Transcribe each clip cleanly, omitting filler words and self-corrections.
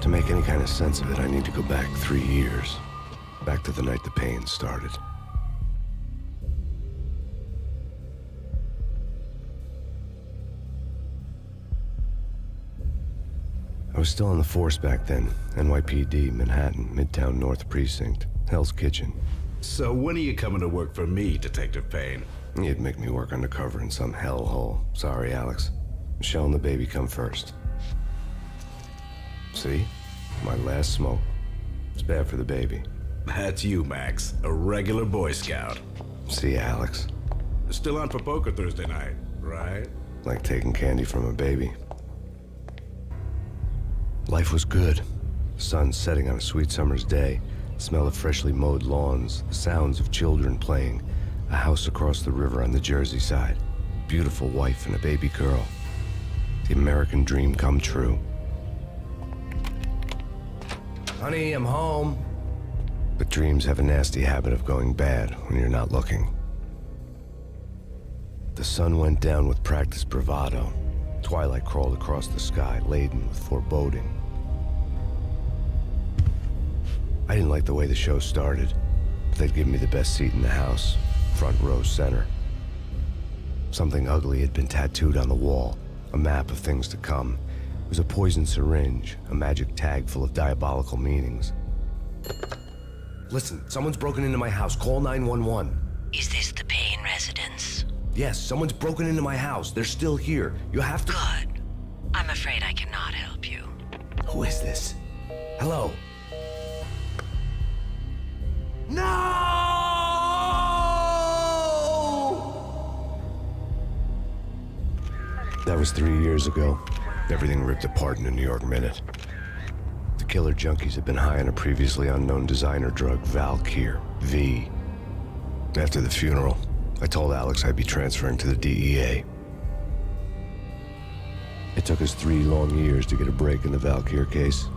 To make any kind of sense of it, I need to go back 3 years. Back to the night the pain started. I was still on the force back then. NYPD, Manhattan, Midtown North Precinct, Hell's Kitchen. So when are you coming to work for me, Detective Payne? You'd make me work undercover in some hellhole. Sorry, Alex. Michelle and the baby come first. See? My last smoke. It's bad for the baby. That's you, Max. A regular Boy Scout. See, Alex. Still on for poker Thursday night, right? Like taking candy from a baby. Life was good. The sun setting on a sweet summer's day. The smell of freshly mowed lawns. The sounds of children playing. A house across the river on the Jersey side. Beautiful wife and a baby girl. The American dream come true. Honey, I'm home. But dreams have a nasty habit of going bad when you're not looking. The sun went down with practiced bravado. Twilight crawled across the sky, laden with foreboding. I didn't like the way the show started, but they'd given me the best seat in the house, front row center. Something ugly had been tattooed on the wall, a map of things to come. It was a poison syringe, a magic tag full of diabolical meanings. Listen, someone's broken into my house. Call 911. Is this the Payne residence? Yes, someone's broken into my house. They're still here. You have to... Good. I'm afraid I cannot help you. Who is this? Hello? No! That was 3 years ago. Everything ripped apart in a New York minute. The killer junkies had been high on a previously unknown designer drug, Valkyr, V. After the funeral, I told Alex I'd be transferring to the DEA. It took us 3 long years to get a break in the Valkyr case.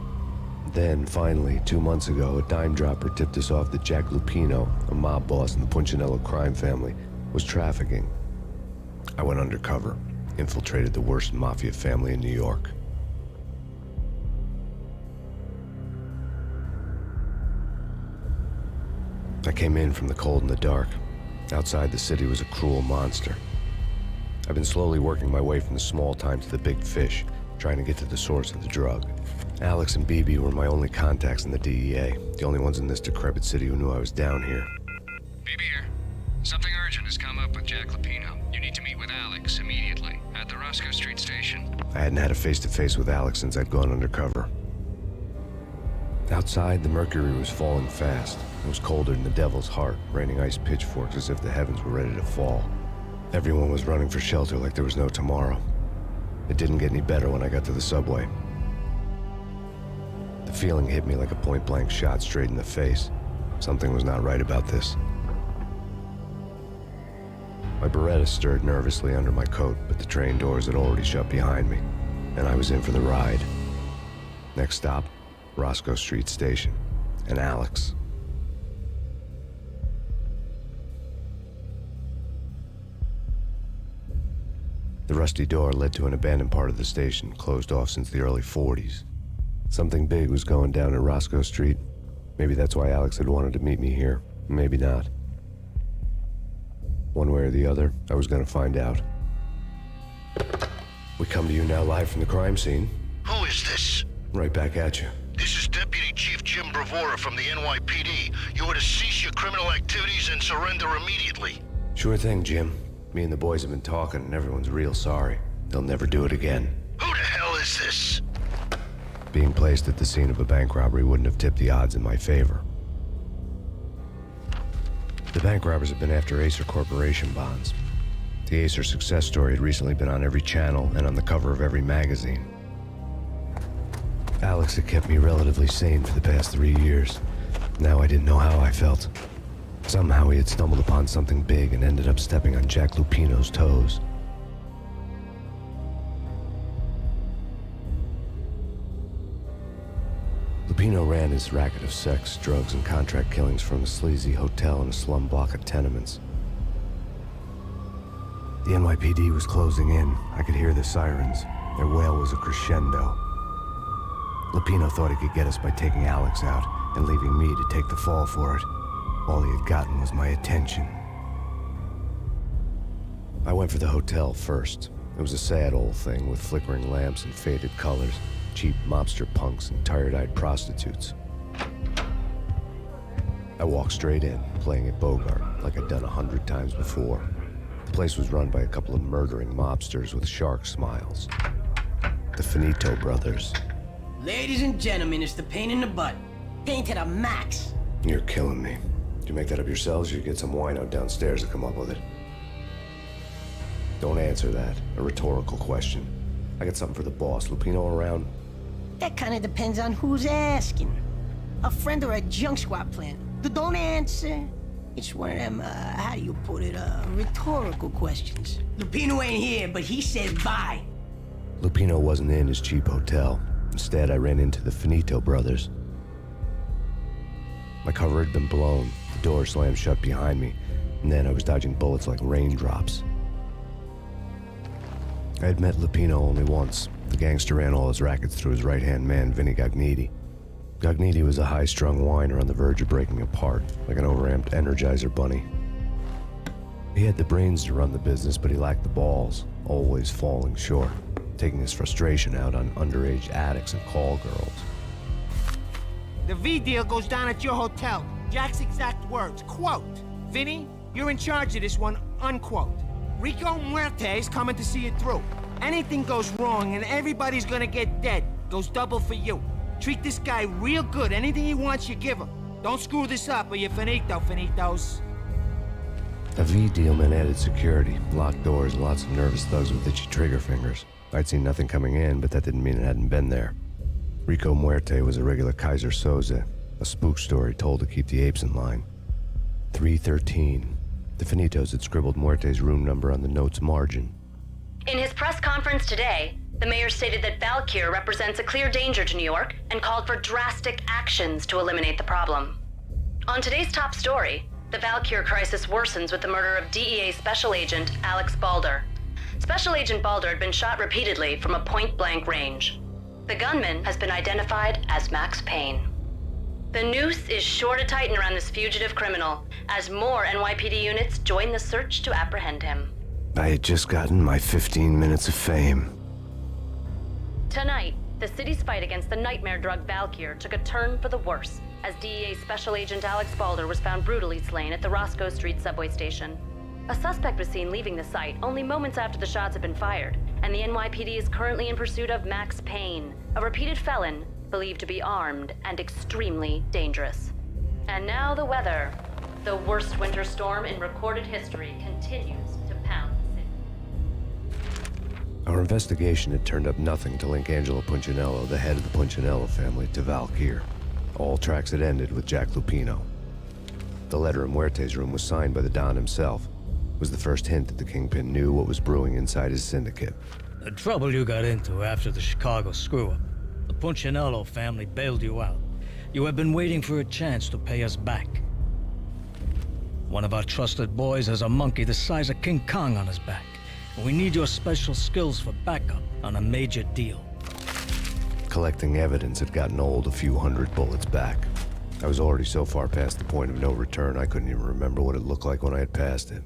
Then, finally, 2 months ago, a dime dropper tipped us off that Jack Lupino, a mob boss in the Punchinello crime family, was trafficking. I went undercover, infiltrated the worst mafia family in New York. I came in from the cold and the dark. Outside the city was a cruel monster. I've been slowly working my way from the small time to the big fish, trying to get to the source of the drug. Alex and BB were my only contacts in the DEA, the only ones in this decrepit city who knew I was down here. BB here. Something urgent has come up with Jack Lupino. You need to meet with Alex immediately at the Roscoe Street station. I hadn't had a face-to-face with Alex since I'd gone undercover. Outside, the mercury was falling fast. It was colder than the devil's heart, raining ice pitchforks as if the heavens were ready to fall. Everyone was running for shelter like there was no tomorrow. It didn't get any better when I got to the subway. The feeling hit me like a point-blank shot straight in the face. Something was not right about this. My Beretta stirred nervously under my coat, but the train doors had already shut behind me, and I was in for the ride. Next stop, Roscoe Street Station, and Alex. The rusty door led to an abandoned part of the station, closed off since the early 40s. Something big was going down at Roscoe Street. Maybe that's why Alex had wanted to meet me here. Maybe not. One way or the other, I was going to find out. We come to you now live from the crime scene. Who is this? Right back at you. This is Deputy Chief Jim Bravura from the NYPD. You are to cease your criminal activities and surrender immediately. Sure thing, Jim. Me and the boys have been talking, and everyone's real sorry. They'll never do it again. Who the hell is this? Being placed at the scene of a bank robbery wouldn't have tipped the odds in my favor. The bank robbers have been after Acer Corporation bonds. The Acer success story had recently been on every channel and on the cover of every magazine. Alex had kept me relatively sane for the past 3 years. Now I didn't know how I felt. Somehow he had stumbled upon something big and ended up stepping on Jack Lupino's toes. Lupino ran his racket of sex, drugs, and contract killings from a sleazy hotel in a slum block of tenements. The NYPD was closing in. I could hear the sirens. Their wail was a crescendo. Lupino thought he could get us by taking Alex out and leaving me to take the fall for it. All he had gotten was my attention. I went for the hotel first. It was a sad old thing with flickering lamps and faded colors, cheap mobster punks and tired-eyed prostitutes. I walked straight in, playing at Bogart, like I'd done 100 times before. The place was run by a couple of murdering mobsters with shark smiles. The Finito brothers. Ladies and gentlemen, it's the pain in the butt. Pain to the max. You're killing me. Did you make that up yourselves, or you get some wino downstairs to come up with it? Don't answer that. A rhetorical question. I got something for the boss. Lupino around? That kind of depends on who's asking. A friend or a junk squad plan. Don't answer. It's one of them, how do you put it, rhetorical questions. Lupino ain't here, but he said bye. Lupino wasn't in his cheap hotel. Instead, I ran into the Finito brothers. My cover had been blown. The door slammed shut behind me, and then I was dodging bullets like raindrops. I had met Lupino only once. The gangster ran all his rackets through his right-hand man, Vinny Gognitti. Gognitti was a high-strung whiner on the verge of breaking apart, like an overamped Energizer bunny. He had the brains to run the business, but he lacked the balls, always falling short, taking his frustration out on underage addicts and call girls. The V deal goes down at your hotel. Jack's exact words, quote, "Vinny, you're in charge of this one," unquote. Rico Muerte's coming to see it through. Anything goes wrong and everybody's gonna get dead, goes double for you. Treat this guy real good. Anything he wants, you give him. Don't screw this up or you're finito, finitos. A V deal meant added security, locked doors, and lots of nervous thugs with itchy trigger fingers. I'd seen nothing coming in, but that didn't mean it hadn't been there. Rico Muerte was a regular Kaiser Soze, a spook story told to keep the apes in line. 313. The Finitos had scribbled Muerte's room number on the note's margin. In his press conference today, the mayor stated that Valkyr represents a clear danger to New York and called for drastic actions to eliminate the problem. On today's top story, the Valkyr crisis worsens with the murder of DEA Special Agent Alex Balder. Special Agent Balder had been shot repeatedly from a point-blank range. The gunman has been identified as Max Payne. The noose is sure to tighten around this fugitive criminal as more NYPD units join the search to apprehend him. I had just gotten my 15 minutes of fame. Tonight, the city's fight against the nightmare drug Valkyr took a turn for the worse as DEA Special Agent Alex Balder was found brutally slain at the Roscoe Street subway station. A suspect was seen leaving the site only moments after the shots had been fired, and the NYPD is currently in pursuit of Max Payne, a repeated felon believed to be armed and extremely dangerous. And now the weather. The worst winter storm in recorded history continues to pound the city. Our investigation had turned up nothing to link Angelo Punchinello, the head of the Punchinello family, to Valkyr. All tracks had ended with Jack Lupino. The letter in Muerte's room was signed by the Don himself. It was the first hint that the Kingpin knew what was brewing inside his syndicate. The trouble you got into after the Chicago screw-up. The Punchinello family bailed you out. You have been waiting for a chance to pay us back. One of our trusted boys has a monkey the size of King Kong on his back. We need your special skills for backup on a major deal. Collecting evidence had gotten old a few hundred bullets back. I was already so far past the point of no return, I couldn't even remember what it looked like when I had passed it.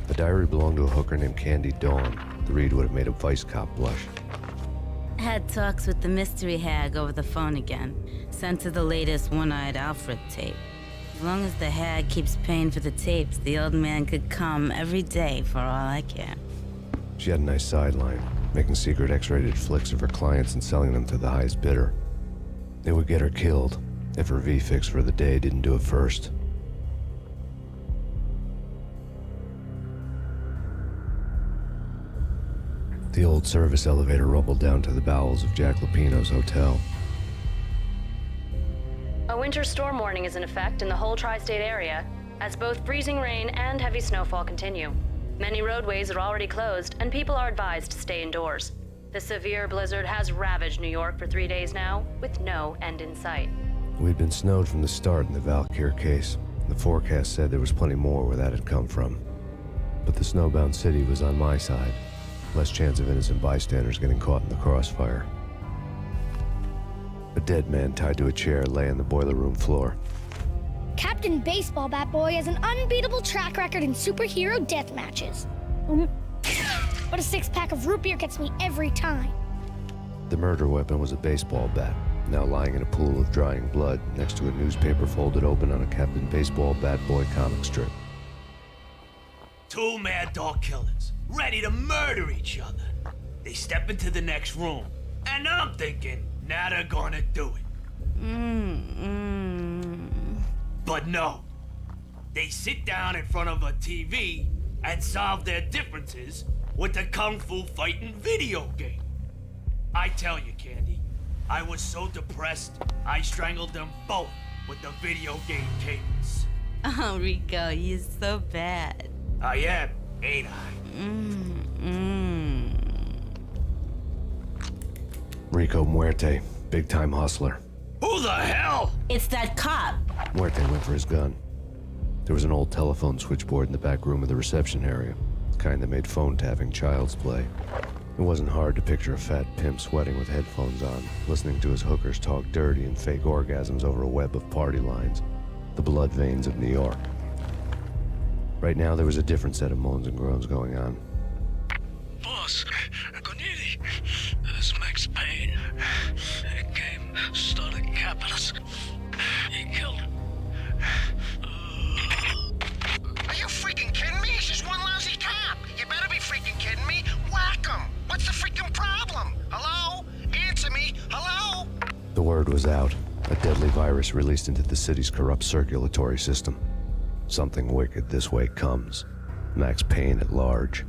The diary belonged to a hooker named Candy Dawn. The read would have made a vice cop blush. Had talks with the mystery hag over the phone again. Sent her the latest One-Eyed Alfred tape. As long as the hag keeps paying for the tapes, the old man could come every day for all I care. She had a nice sideline, making secret X-rated flicks of her clients and selling them to the highest bidder. It would get her killed if her V-fix for the day didn't do it first. The old service elevator rumbled down to the bowels of Jack Lupino's hotel. A winter storm warning is in effect in the whole tri-state area, as both freezing rain and heavy snowfall continue. Many roadways are already closed, and people are advised to stay indoors. The severe blizzard has ravaged New York for 3 days now, with no end in sight. We'd been snowed from the start in the Valkyr case. The forecast said there was plenty more where that had come from. But the snowbound city was on my side. Less chance of innocent bystanders getting caught in the crossfire. A dead man tied to a chair lay on the boiler room floor. Captain Baseball Bat Boy has an unbeatable track record in superhero death matches. But a six-pack of root beer gets me every time. The murder weapon was a baseball bat, now lying in a pool of drying blood next to a newspaper folded open on a Captain Baseball Bat Boy comic strip. Two mad dog killers, ready to murder each other. They step into the next room, and I'm thinking, now they're gonna do it. But no. They sit down in front of a TV and solve their differences with a kung fu fighting video game. I tell you, Candy, I was so depressed, I strangled them both with the video game cables. Oh, Rico, you're so bad. I am, ain't I? Rico Muerte, big-time hustler. Who the hell? It's that cop. Muerte went for his gun. There was an old telephone switchboard in the back room of the reception area, the kind that made phone tapping child's play. It wasn't hard to picture a fat pimp sweating with headphones on, listening to his hookers talk dirty and fake orgasms over a web of party lines, the blood veins of New York. Right now, there was a different set of moans and groans going on. Boss, Gonidi, this Max Payne. He came, started capping us. He killed him. Are you freaking kidding me? He's just one lousy cop. You better be freaking kidding me. Whack him. What's the freaking problem? Hello? Answer me. Hello? The word was out. A deadly virus released into the city's corrupt circulatory system. Something wicked this way comes. Max Payne at large.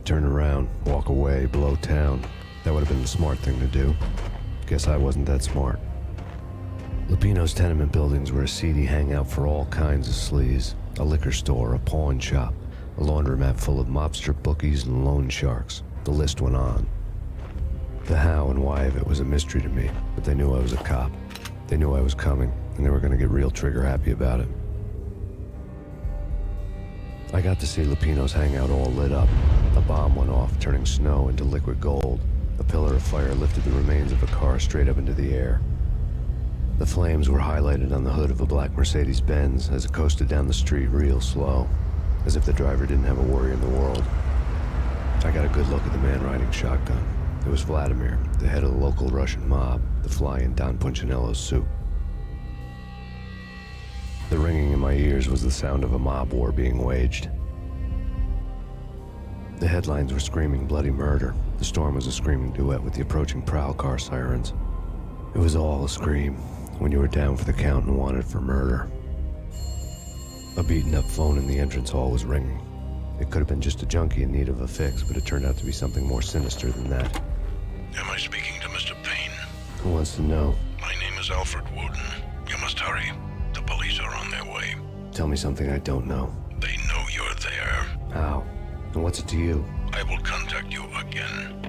Turn around, walk away, blow town. That would have been the smart thing to do. Guess I wasn't that smart. Lupino's tenement buildings were a seedy hangout for all kinds of sleaze. A liquor store, a pawn shop, a laundromat full of mobster bookies and loan sharks. The list went on. The how and why of it was a mystery to me, but they knew I was a cop. They knew I was coming, and they were going to get real trigger happy about it. I got to see Lupino's hangout all lit up. A bomb went off, turning snow into liquid gold. A pillar of fire lifted the remains of a car straight up into the air. The flames were highlighted on the hood of a black Mercedes-Benz as it coasted down the street real slow, as if the driver didn't have a worry in the world. I got a good look at the man riding shotgun. It was Vladimir, the head of the local Russian mob, the fly in Don Punchinello's soup. The ringing in my ears was the sound of a mob war being waged. The headlines were screaming bloody murder. The storm was a screaming duet with the approaching prowl car sirens. It was all a scream when you were down for the count and wanted for murder. A beaten-up phone in the entrance hall was ringing. It could have been just a junkie in need of a fix, but it turned out to be something more sinister than that. Am I speaking to Mr. Payne? Who wants to know? My name is Alfred Woden. You must hurry. The police are on their way. Tell me something I don't know. They know you're there. How? And what's it to you? I will contact you again.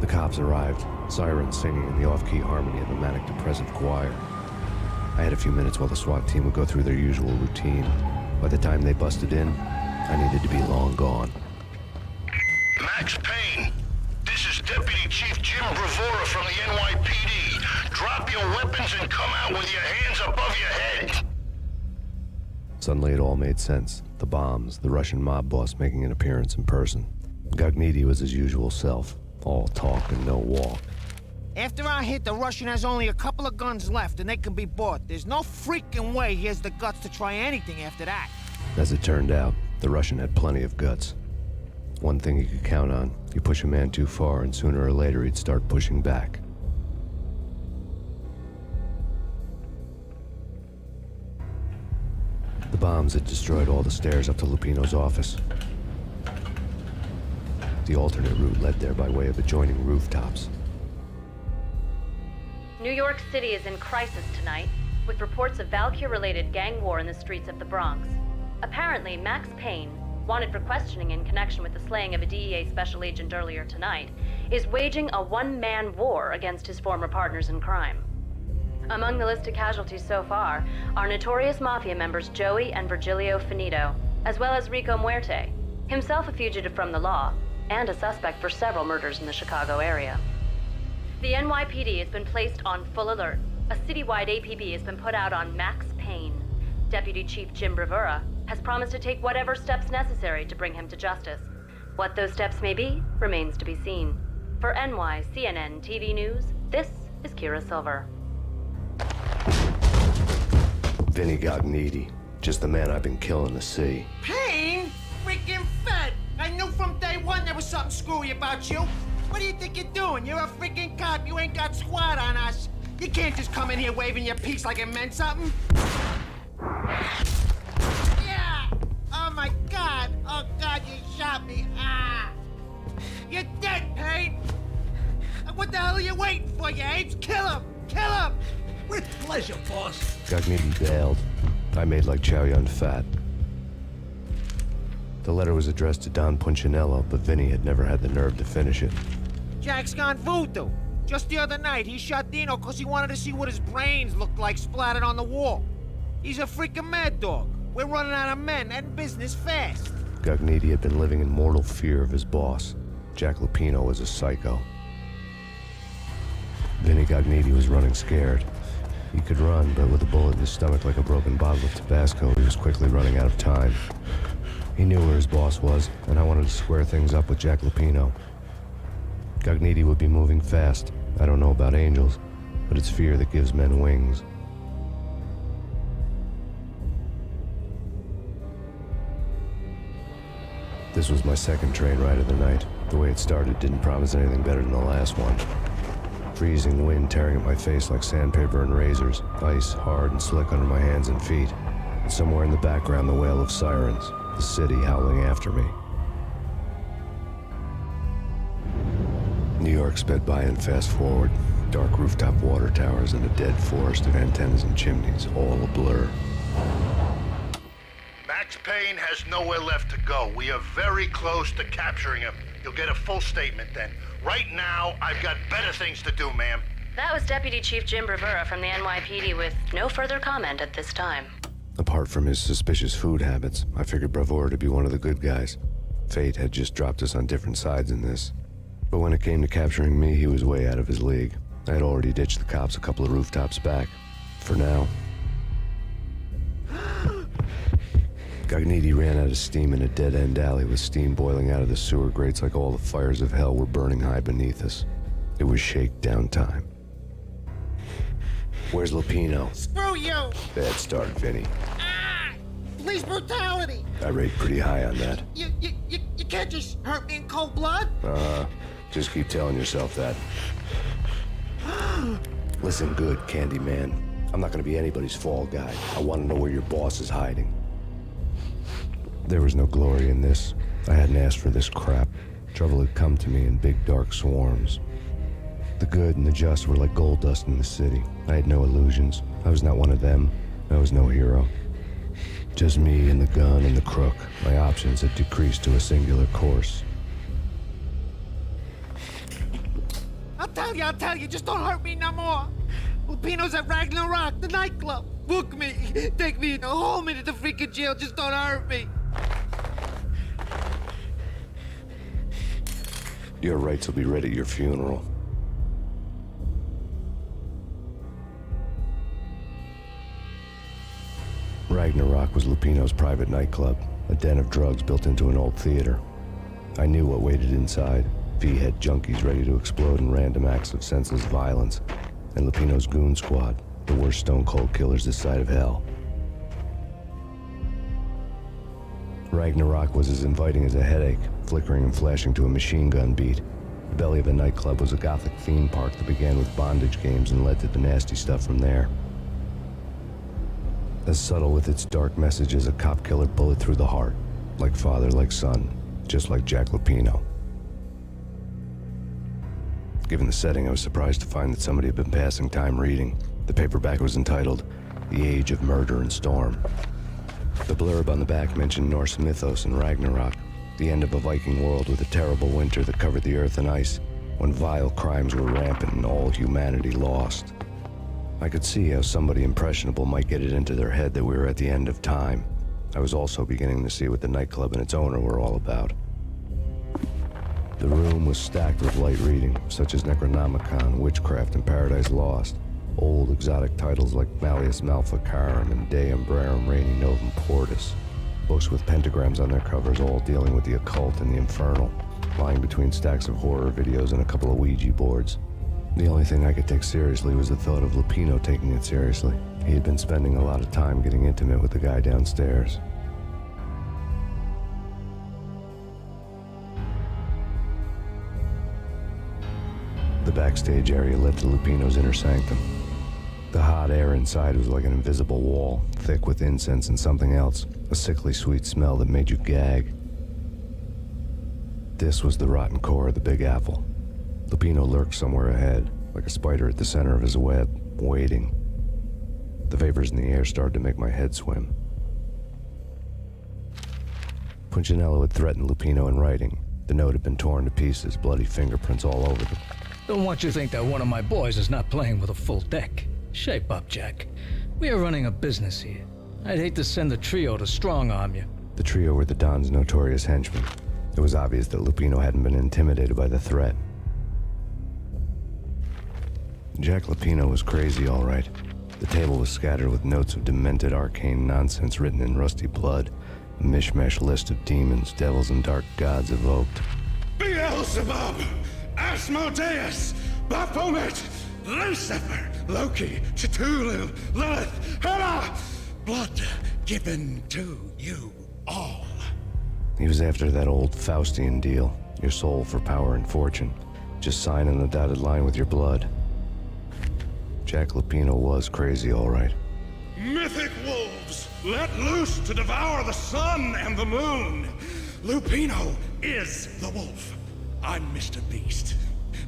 The cops arrived, sirens singing in the off-key harmony of a manic-depressive choir. I had a few minutes while the SWAT team would go through their usual routine. By the time they busted in, I needed to be long gone. Max Payne, this is Deputy Chief Jim Bravura from the NYPD. Drop your weapons and come out with your hands above your head. Suddenly it all made sense. The bombs, the Russian mob boss making an appearance in person. Gagnidi was his usual self. All talk and no walk. After our hit, the Russian has only a couple of guns left, and they can be bought. There's no freaking way he has the guts to try anything after that. As it turned out, the Russian had plenty of guts. One thing you could count on, you push a man too far and sooner or later he'd start pushing back. The bombs had destroyed all the stairs up to Lupino's office. The alternate route led there by way of adjoining rooftops. New York City is in crisis tonight, with reports of Valkyr-related gang war in the streets of the Bronx. Apparently, Max Payne, wanted for questioning in connection with the slaying of a DEA special agent earlier tonight, is waging a one-man war against his former partners in crime. Among the listed casualties so far are notorious mafia members Joey and Virgilio Finito, as well as Rico Muerte, himself a fugitive from the law, and a suspect for several murders in the Chicago area. The NYPD has been placed on full alert. A citywide APB has been put out on Max Payne. Deputy Chief Jim Bravura has promised to take whatever steps necessary to bring him to justice. What those steps may be remains to be seen. For CNN TV News, this is Kira Silver. Vinny Gognitti, just the man I've been killing to see. Payne? Freaking fed! I knew from day one there was something screwy about you. What do you think you're doing? You're a freaking cop. You ain't got squad on us. You can't just come in here waving your piece like it meant something. Yeah! Oh my God! Oh God, you shot me! Ah! You're dead, Payne! What the hell are you waiting for, you apes? Kill him! Kill him! With pleasure, boss. Gognitti bailed. I made like Chow Yun Fat. The letter was addressed to Don Punchinello, but Vinny had never had the nerve to finish it. Jack's gone voodoo. Just the other night, he shot Dino because he wanted to see what his brains looked like splattered on the wall. He's a freaking mad dog. We're running out of men and business fast. Gognitti had been living in mortal fear of his boss. Jack Lupino was a psycho. Vinny Gognitti was running scared. He could run, but with a bullet in his stomach like a broken bottle of Tabasco, he was quickly running out of time. He knew where his boss was, and I wanted to square things up with Jack Lupino. Gognitti would be moving fast. I don't know about angels, but it's fear that gives men wings. This was my second train ride of the night. The way it started didn't promise anything better than the last one. Freezing wind tearing at my face like sandpaper and razors, ice hard and slick under my hands and feet. And somewhere in the background, the wail of sirens, the city howling after me. New York sped by in fast forward. Dark rooftop water towers and a dead forest of antennas and chimneys, all a blur. Max Payne has nowhere left to go. We are very close to capturing him. You'll get a full statement then. Right now, I've got better things to do, ma'am. That was Deputy Chief Jim Bravura from the NYPD with no further comment at this time. Apart from his suspicious food habits, I figured Bravura to be one of the good guys. Fate had just dropped us on different sides in this. But when it came to capturing me, he was way out of his league. I had already ditched the cops a couple of rooftops back. For now. Gognitti ran out of steam in a dead-end alley with steam boiling out of the sewer grates like all the fires of hell were burning high beneath us. It was shakedown time. Where's Lupino? Screw you! Bad start, Vinny. Ah! Police brutality! I rate pretty high on that. You can't just hurt me in cold blood? Just keep telling yourself that. Listen good, Candyman. I'm not gonna be anybody's fall guy. I want to know where your boss is hiding. There was no glory in this. I hadn't asked for this crap. Trouble had come to me in big dark swarms. The good and the just were like gold dust in the city. I had no illusions. I was not one of them. I was no hero. Just me and the gun and the crook. My options had decreased to a singular course. I'll tell you, just don't hurt me no more. Lupino's at Ragnarok, the nightclub. Book me, take me, hold me to the freaking jail, just don't hurt me. Your rights will be read at your funeral. Ragnarok was Lupino's private nightclub, a den of drugs built into an old theater. I knew what waited inside. V-head junkies ready to explode in random acts of senseless violence, and Lupino's goon squad, the worst stone-cold killers this side of hell. Ragnarok was as inviting as a headache, flickering and flashing to a machine gun beat. The belly of the nightclub was a gothic theme park that began with bondage games and led to the nasty stuff from there. As subtle with its dark message as a cop killer bullet through the heart, like father, like son, just like Jack Lupino. Given the setting, I was surprised to find that somebody had been passing time reading. The paperback was entitled, The Age of Murder and Storm. The blurb on the back mentioned Norse mythos and Ragnarok, the end of a Viking world with a terrible winter that covered the earth in ice, when vile crimes were rampant and all humanity lost. I could see how somebody impressionable might get it into their head that we were at the end of time. I was also beginning to see what the nightclub and its owner were all about. The room was stacked with light reading, such as Necronomicon, Witchcraft, and Paradise Lost. Old exotic titles like Malleus Maleficarum and De Umbrarum Reini Novum Portus. Books with pentagrams on their covers, all dealing with the occult and the infernal, lying between stacks of horror videos and a couple of Ouija boards. The only thing I could take seriously was the thought of Lupino taking it seriously. He had been spending a lot of time getting intimate with the guy downstairs. The backstage area led to Lupino's inner sanctum. The hot air inside was like an invisible wall, thick with incense and something else, a sickly sweet smell that made you gag. This was the rotten core of the Big Apple. Lupino lurked somewhere ahead, like a spider at the center of his web, waiting. The vapors in the air started to make my head swim. Punchinello had threatened Lupino in writing. The note had been torn to pieces, bloody fingerprints all over them. Don't want you to think that one of my boys is not playing with a full deck. Shape up, Jack. We are running a business here. I'd hate to send the trio to strong-arm you. The trio were the Don's notorious henchmen. It was obvious that Lupino hadn't been intimidated by the threat. Jack Lupino was crazy, all right. The table was scattered with notes of demented arcane nonsense written in rusty blood. A mishmash list of demons, devils, and dark gods evoked. Beelzebub! Asmodeus! Baphomet! Lucifer! Loki! Cthulhu! Lilith! Hela! Blood given to you all. He was after that old Faustian deal. Your soul for power and fortune. Just sign on the dotted line with your blood. Jack Lupino was crazy, all right. Mythic wolves, let loose to devour the sun and the moon. Lupino is the wolf. I'm Mr. Beast,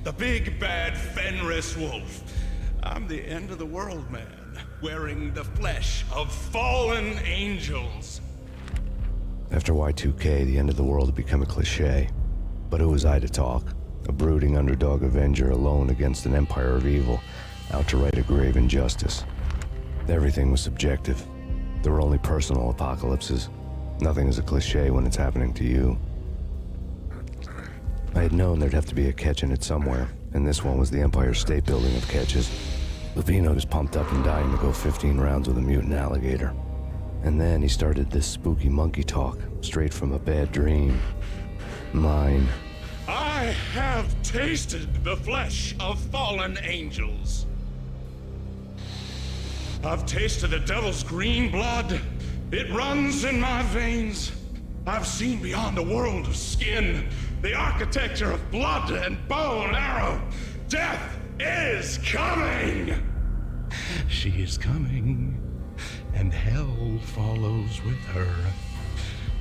the big bad Fenris wolf. I'm the end of the world man, wearing the flesh of fallen angels. After Y2K, the end of the world had become a cliché. But who was I to talk? A brooding underdog avenger alone against an empire of evil, out to right a grave injustice. Everything was subjective. There were only personal apocalypses. Nothing is a cliché when it's happening to you. I had known there'd have to be a catch in it somewhere, and this one was the Empire State Building of catches. Lupino was pumped up and dying to go 15 rounds with a mutant alligator. And then he started this spooky monkey talk, straight from a bad dream. Mine. I have tasted the flesh of fallen angels. I've tasted the devil's green blood. It runs in my veins. I've seen beyond a world of skin, the architecture of blood and bow and arrow. Death is coming! She is coming, and hell follows with her.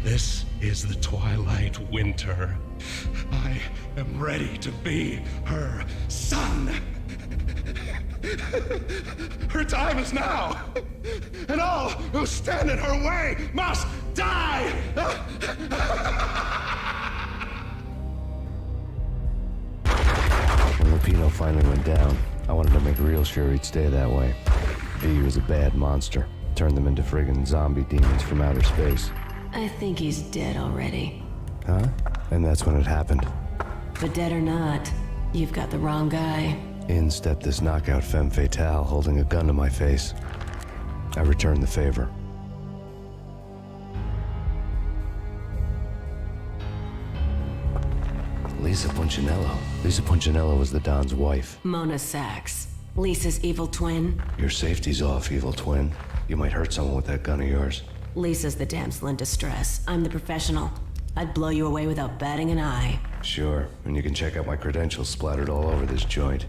This is the twilight winter. I am ready to be her son. Her time is now, and all who stand in her way must die! When Lupino finally went down, I wanted to make real sure he'd stay that way. V was a bad monster. Turned them into friggin' zombie demons from outer space. I think he's dead already. Huh? And that's when it happened. But dead or not, you've got the wrong guy. In stepped this knockout femme fatale holding a gun to my face. I returned the favor. Lisa Punchinello. Lisa Punchinello was the Don's wife. Mona Sachs. Lisa's evil twin. Your safety's off, evil twin. You might hurt someone with that gun of yours. Lisa's the damsel in distress. I'm the professional. I'd blow you away without batting an eye. Sure, and you can check out my credentials splattered all over this joint.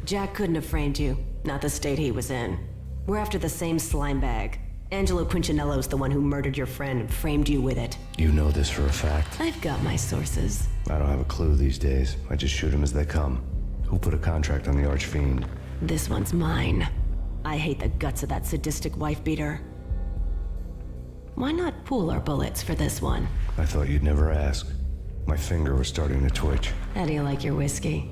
Jack couldn't have framed you. Not the state he was in. We're after the same slime bag. Angelo Punchinello's the one who murdered your friend and framed you with it. You know this for a fact. I've got my sources. I don't have a clue these days. I just shoot them as they come. Who put a contract on the Archfiend? This one's mine. I hate the guts of that sadistic wife-beater. Why not pool our bullets for this one? I thought you'd never ask. My finger was starting to twitch. How do you like your whiskey?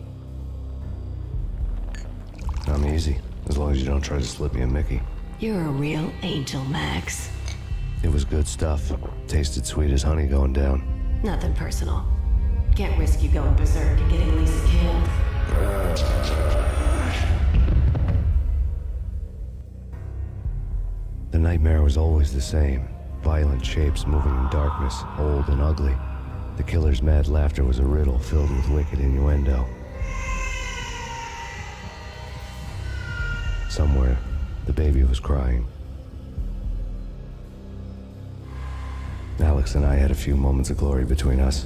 I'm easy, as long as you don't try to slip me a Mickey. You're a real angel, Max. It was good stuff. Tasted sweet as honey going down. Nothing personal. Can't risk you going berserk and getting Lisa killed. The nightmare was always the same. Violent shapes moving in darkness, old and ugly. The killer's mad laughter was a riddle filled with wicked innuendo. Somewhere, the baby was crying. Alex and I had a few moments of glory between us.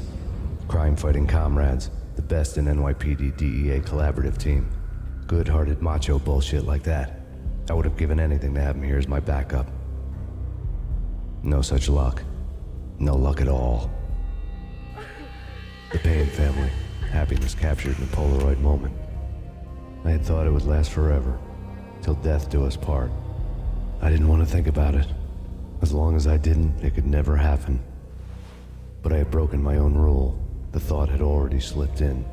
Crime-fighting comrades, the best in NYPD DEA collaborative team. Good-hearted macho bullshit like that. I would have given anything to have him here as my backup. No such luck. No luck at all. The Payne family. Happiness captured in a Polaroid moment. I had thought it would last forever. Till death do us part. I didn't want to think about it. As long as I didn't, it could never happen. But I had broken my own rule. The thought had already slipped in.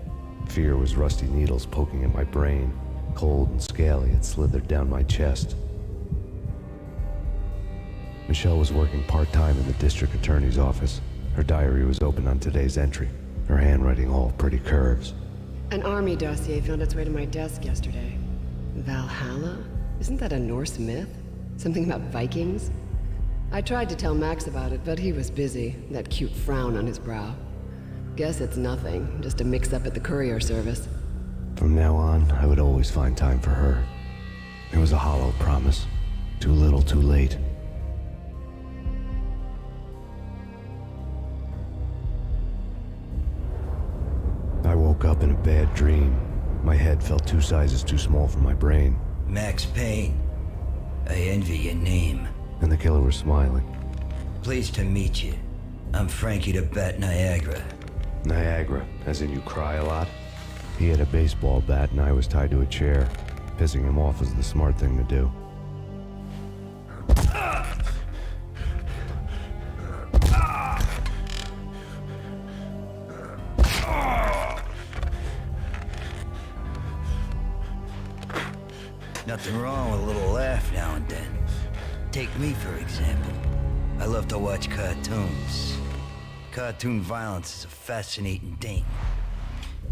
Fear was rusty needles poking at my brain. Cold and scaly, it slithered down my chest. Michelle was working part-time in the district attorney's office. Her diary was open on today's entry. Her handwriting all pretty curves. An army dossier found its way to my desk yesterday. Valhalla? Isn't that a Norse myth? Something about Vikings? I tried to tell Max about it, but he was busy, that cute frown on his brow. Guess it's nothing, just a mix-up at the courier service. From now on, I would always find time for her. It was a hollow promise. Too little, too late. I woke up in a bad dream. My head felt 2 sizes too small for my brain. Max Payne. I envy your name. And the killer was smiling. Pleased to meet you. I'm Frankie the Bat Niagara. Niagara, as in you cry a lot? He had a baseball bat and I was tied to a chair. Pissing him off was the smart thing to do. Nothing wrong with a little laugh now and then. Take me, for example. I love to watch cartoons. Cartoon violence is a fascinating thing.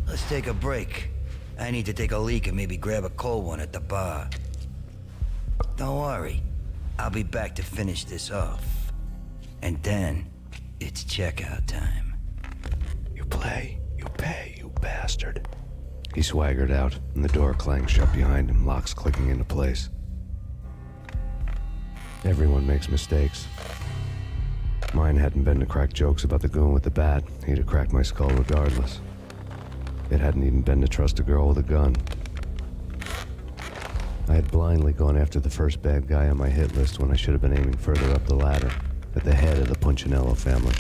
Let's take a break. I need to take a leak and maybe grab a cold one at the bar. Don't worry. I'll be back to finish this off. And then, it's checkout time. You play, you pay, you bastard. He swaggered out, and the door clanged shut behind him, locks clicking into place. Everyone makes mistakes. Mine hadn't been to crack jokes about the goon with the bat. He'd have cracked my skull regardless. It hadn't even been to trust a girl with a gun. I had blindly gone after the first bad guy on my hit list when I should have been aiming further up the ladder, at the head of the Punchinello family.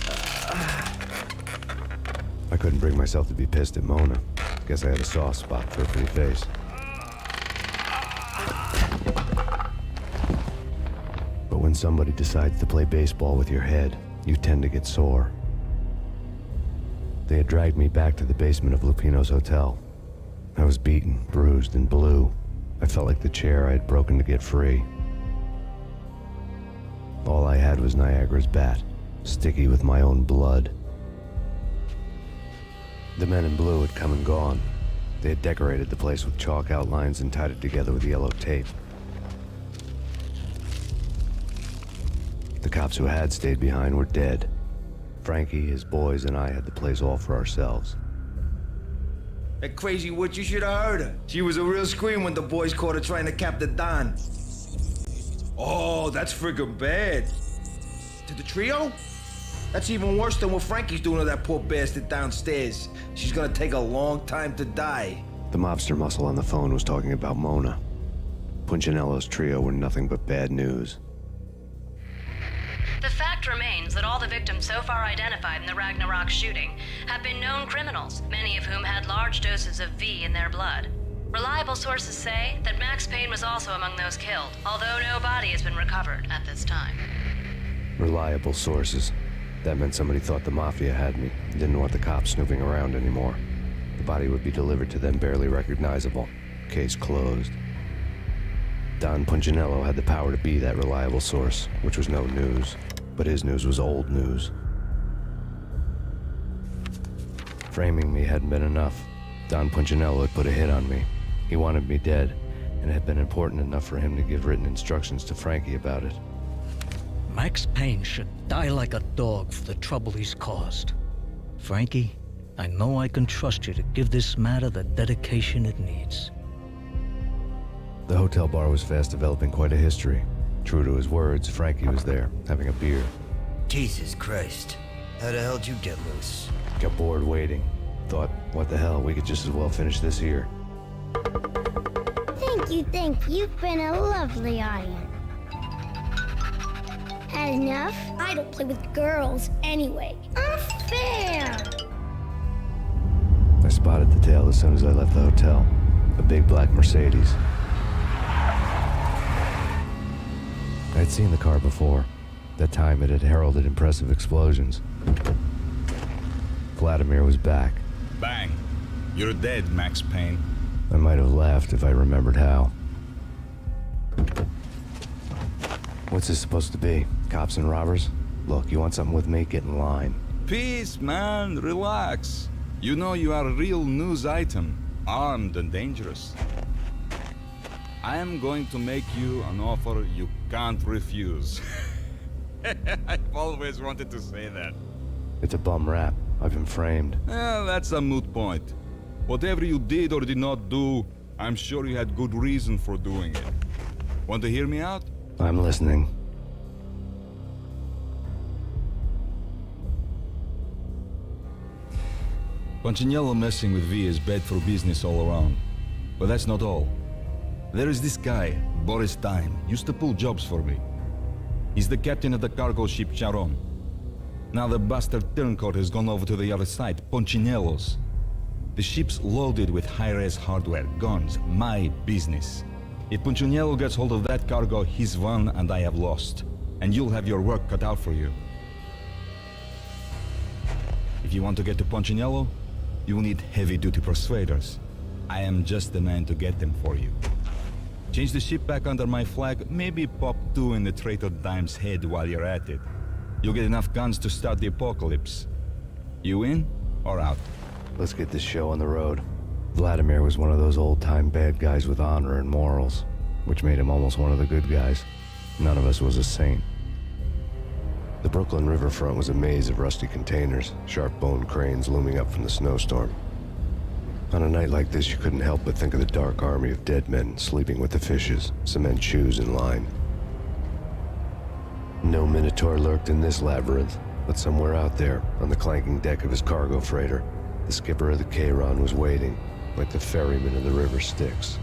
I couldn't bring myself to be pissed at Mona. Guess I had a soft spot for a pretty face. But when somebody decides to play baseball with your head, you tend to get sore. They had dragged me back to the basement of Lupino's hotel. I was beaten, bruised, and blue. I felt like the chair I had broken to get free. All I had was Niagara's bat, sticky with my own blood. The men in blue had come and gone. They had decorated the place with chalk outlines and tied it together with yellow tape. The cops who had stayed behind were dead. Frankie, his boys, and I had the place all for ourselves. That crazy witch, you should have heard her. She was a real scream when the boys caught her trying to cap the Don. Oh, that's friggin' bad. To the trio? That's even worse than what Frankie's doing to that poor bastard downstairs. She's gonna take a long time to die. The mobster muscle on the phone was talking about Mona. Punchinello's trio were nothing but bad news. The fact remains that all the victims so far identified in the Ragnarok shooting have been known criminals, many of whom had large doses of V in their blood. Reliable sources say that Max Payne was also among those killed, although no body has been recovered at this time. Reliable sources. That meant somebody thought the Mafia had me, didn't want the cops snooping around anymore. The body would be delivered to them barely recognizable. Case closed. Don Punchinello had the power to be that reliable source, which was no news. but his news was old news. Framing me hadn't been enough. Don Punchinello had put a hit on me. He wanted me dead, and it had been important enough for him to give written instructions to Frankie about it. Max Payne should die like a dog for the trouble he's caused. Frankie, I know I can trust you to give this matter the dedication it needs. The hotel bar was fast developing quite a history. True to his words, Frankie was there, having a beer. Jesus Christ. How the hell did you get loose? Got bored waiting. Thought, what the hell, we could just as well finish this here. Thank you. You've been a lovely audience. Had enough? I don't play with girls anyway. Unfair! I spotted the tail as soon as I left the hotel. A big black Mercedes. I'd seen the car before. That time it had heralded impressive explosions. Vladimir was back. Bang. You're dead, Max Payne. I might have laughed if I remembered how. What's this supposed to be? Cops and robbers? Look, you want something with me? Get in line. Peace, man. Relax. You know you are a real news item. Armed and dangerous. I am going to make you an offer you can't refuse. I've always wanted to say that. It's a bum rap. I've been framed. That's a moot point. Whatever you did or did not do, I'm sure you had good reason for doing it. Want to hear me out? I'm listening. Punchinello messing with V is bad for business all around. But that's not all. There is this guy, Boris Time, used to pull jobs for me. He's the captain of the cargo ship Charon. Now the bastard turncoat has gone over to the other side, Punchinello's. The ship's loaded with high-res hardware, guns, my business. If Punchinello gets hold of that cargo, he's won and I have lost. And you'll have your work cut out for you. If you want to get to Punchinello, you'll need heavy-duty persuaders. I am just the man to get them for you. Change the ship back under my flag, maybe pop 2 in the traitor Dime's head while you're at it. You'll get enough guns to start the apocalypse. You in or out? Let's get this show on the road. Vladimir was one of those old-time bad guys with honor and morals, which made him almost one of the good guys. None of us was a saint. The Brooklyn riverfront was a maze of rusty containers, sharp-boned cranes looming up from the snowstorm. On a night like this, you couldn't help but think of the dark army of dead men sleeping with the fishes, cement shoes in line. No Minotaur lurked in this labyrinth, but somewhere out there, on the clanking deck of his cargo freighter, the skipper of the Chiron was waiting, like the ferryman of the river Styx.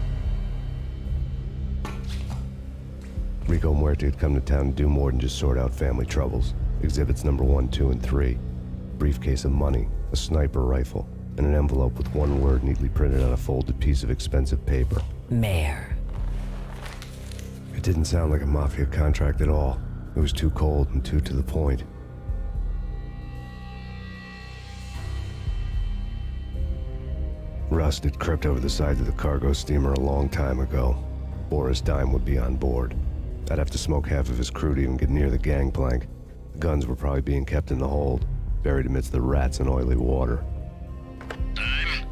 Rico Muerte had come to town to do more than just sort out family troubles. Exhibits number 1, 2, and 3. Briefcase of money, a sniper rifle, and an envelope with one word neatly printed on a folded piece of expensive paper. Mayor. It didn't sound like a mafia contract at all. It was too cold and too to the point. Rust had crept over the sides of the cargo steamer a long time ago. Boris Dime would be on board. I'd have to smoke half of his crew to even get near the gangplank. The guns were probably being kept in the hold, buried amidst the rats and oily water. Dime?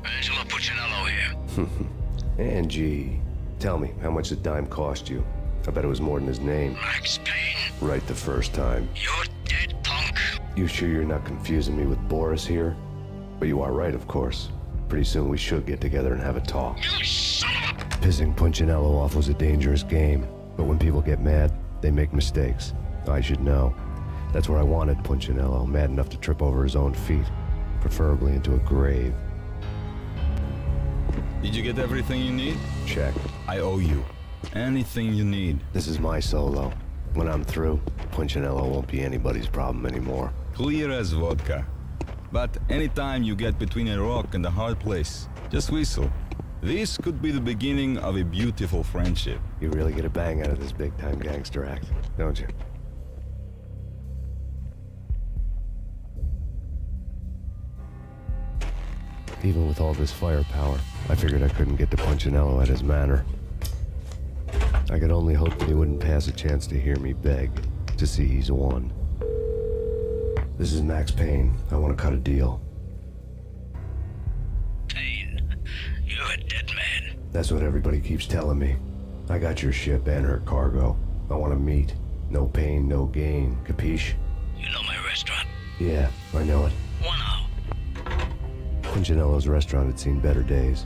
Angelo Puccinello here. Angie, tell me, how much did Dime cost you? I bet it was more than his name. Max Payne? Right the first time. You're dead, punk. You sure you're not confusing me with Boris here? But you are right, of course. Pretty soon we should get together and have a talk. You son of a... Pissing Punchinello off was a dangerous game, but when people get mad, they make mistakes. I should know. That's where I wanted Punchinello, mad enough to trip over his own feet, preferably into a grave. Did you get everything you need? Check. I owe you. Anything you need. This is my solo. When I'm through, Punchinello won't be anybody's problem anymore. Clear as vodka. But anytime you get between a rock and a hard place, just whistle. This could be the beginning of a beautiful friendship. You really get a bang out of this big-time gangster act, don't you? Even with all this firepower, I figured I couldn't get to Punchinello at his manor. I could only hope that he wouldn't pass a chance to hear me beg. to see he's won. This is Max Payne. I want to cut a deal. Payne, you're a dead man. That's what everybody keeps telling me. I got your ship and her cargo. I want to meet. No pain, no gain. Capiche? You know my restaurant? Yeah, I know it. 1 hour. Punchinello's restaurant had seen better days.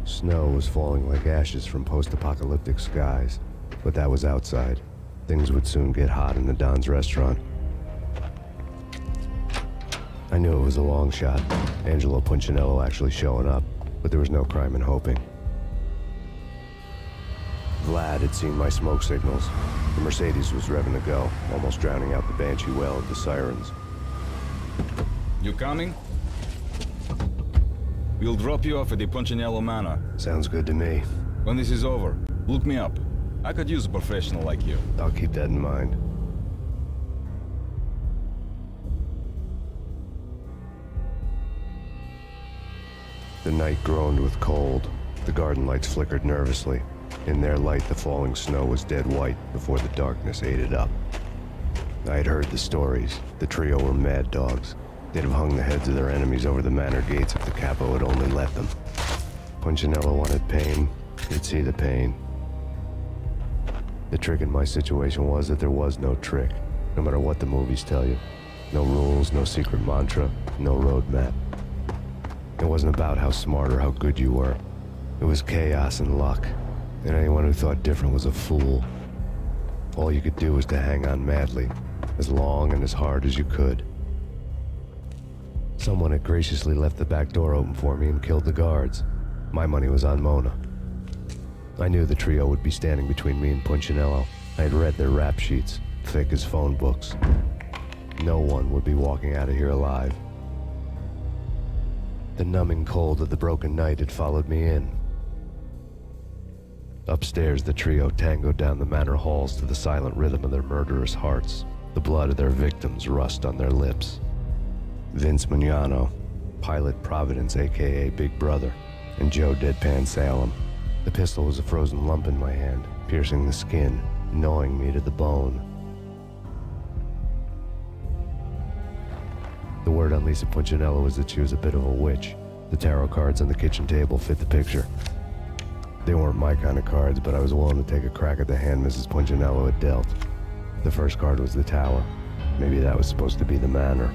Snow was falling like ashes from post-apocalyptic skies, but that was outside. Things would soon get hot in the Don's restaurant. I knew it was a long shot, Angelo Punchinello actually showing up, but there was no crime in hoping. Vlad had seen my smoke signals. The Mercedes was revving to go, almost drowning out the banshee wail of the sirens. You coming? We'll drop you off at the Punchinello Manor. Sounds good to me. When this is over, look me up. I could use a professional like you. I'll keep that in mind. The night groaned with cold. The garden lights flickered nervously. In their light, the falling snow was dead white before the darkness ate it up. I had heard the stories. The trio were mad dogs. They'd have hung the heads of their enemies over the manor gates if the capo had only let them. Punchinello wanted Payne. He'd see the pain. The trick in my situation was that there was no trick, no matter what the movies tell you. No rules, no secret mantra, no roadmap. It wasn't about how smart or how good you were. It was chaos and luck, and anyone who thought different was a fool. All you could do was to hang on madly, as long and as hard as you could. Someone had graciously left the back door open for me and killed the guards. My money was on Mona. I knew the trio would be standing between me and Punchinello. I had read their rap sheets, thick as phone books. No one would be walking out of here alive. The numbing cold of the broken night had followed me in. Upstairs, the trio tangoed down the manor halls to the silent rhythm of their murderous hearts. The blood of their victims rust on their lips. Vince Mignano, Pilot Providence, aka Big Brother, and Joe Deadpan Salem. The pistol was a frozen lump in my hand, piercing the skin, gnawing me to the bone. The word on Lisa Punchinello was that she was a bit of a witch. The tarot cards on the kitchen table fit the picture. They weren't my kind of cards, but I was willing to take a crack at the hand Mrs. Punchinello had dealt. The first card was the tower. Maybe that was supposed to be the manor.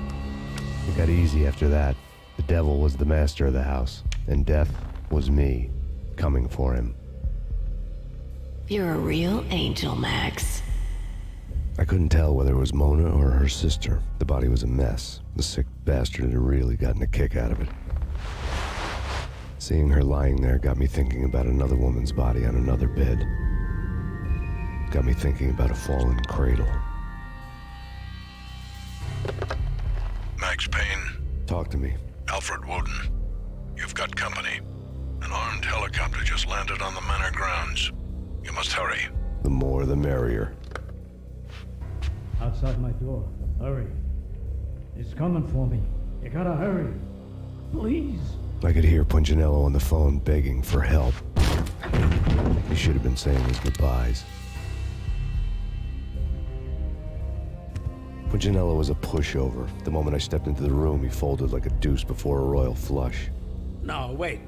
It got easy after that. The devil was the master of the house, and death was me, coming for him. You're a real angel, Max. I couldn't tell whether it was Mona or her sister. The body was a mess. The sick bastard had really gotten a kick out of it. Seeing her lying there got me thinking about another woman's body on another bed. Got me thinking about a fallen cradle. Max Payne. Talk to me. Alfred Woden. You've got company. An armed helicopter just landed on the manor grounds. You must hurry. The more the merrier. Outside my door. Hurry. It's coming for me. You gotta hurry. Please. I could hear Punchinello on the phone begging for help. He should have been saying his goodbyes. Punchinello was a pushover. The moment I stepped into the room, he folded like a deuce before a royal flush. No, wait.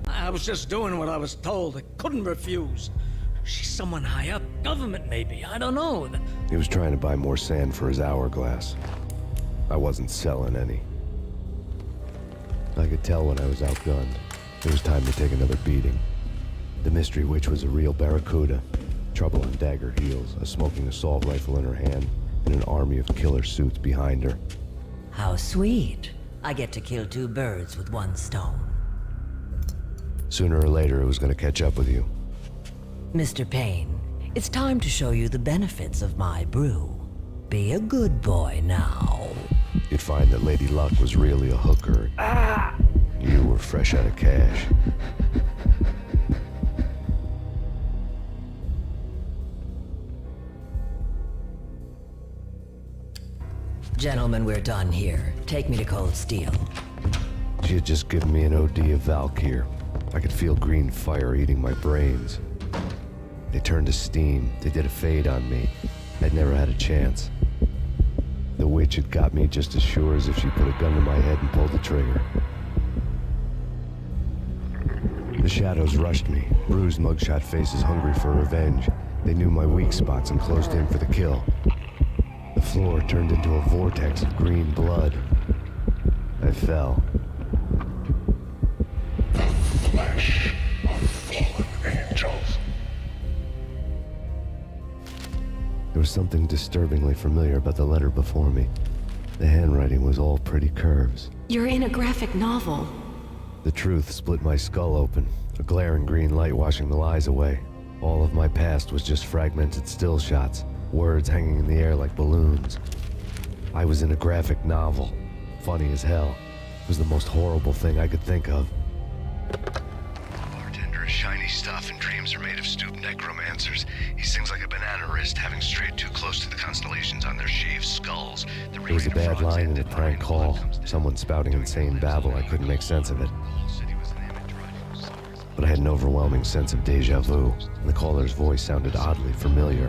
I was just doing what I was told. I couldn't refuse. She's someone high up. Government, maybe. I don't know. He was trying to buy more sand for his hourglass. I wasn't selling any. I could tell when I was outgunned. It was time to take another beating. The mystery witch was a real barracuda. Trouble on dagger heels, a smoking assault rifle in her hand, and an army of killer suits behind her. How sweet. I get to kill two birds with one stone. Sooner or later, it was going to catch up with you. Mr. Payne, it's time to show you the benefits of my brew. Be a good boy now. You'd find that Lady Luck was really a hooker. You were fresh out of cash. Gentlemen, we're done here. Take me to Cold Steel. She had just given me an OD of Valkyr. I could feel green fire eating my brains. They turned to steam. They did a fade on me. I'd never had a chance. The witch had got me just as sure as if she put a gun to my head and pulled the trigger. The shadows rushed me, bruised mugshot faces hungry for revenge. They knew my weak spots and closed in for the kill. The floor turned into a vortex of green blood. I fell. The flesh of fallen angels. There was something disturbingly familiar about the letter before me. The handwriting was all pretty curves. You're in a graphic novel. The truth split my skull open, a glaring green light washing the lies away. All of my past was just fragmented still shots, words hanging in the air like balloons. I was in a graphic novel. Funny as hell. It was the most horrible thing I could think of. Bartender is shiny stuff and dreams are made of stooped necromancers. He sings like a banana wrist, having strayed too close to the constellations on their shaved skulls. There was a bad line in a prank call. Someone spouting insane babble. I couldn't make sense of it. But I had an overwhelming sense of deja vu, and the caller's voice sounded oddly familiar.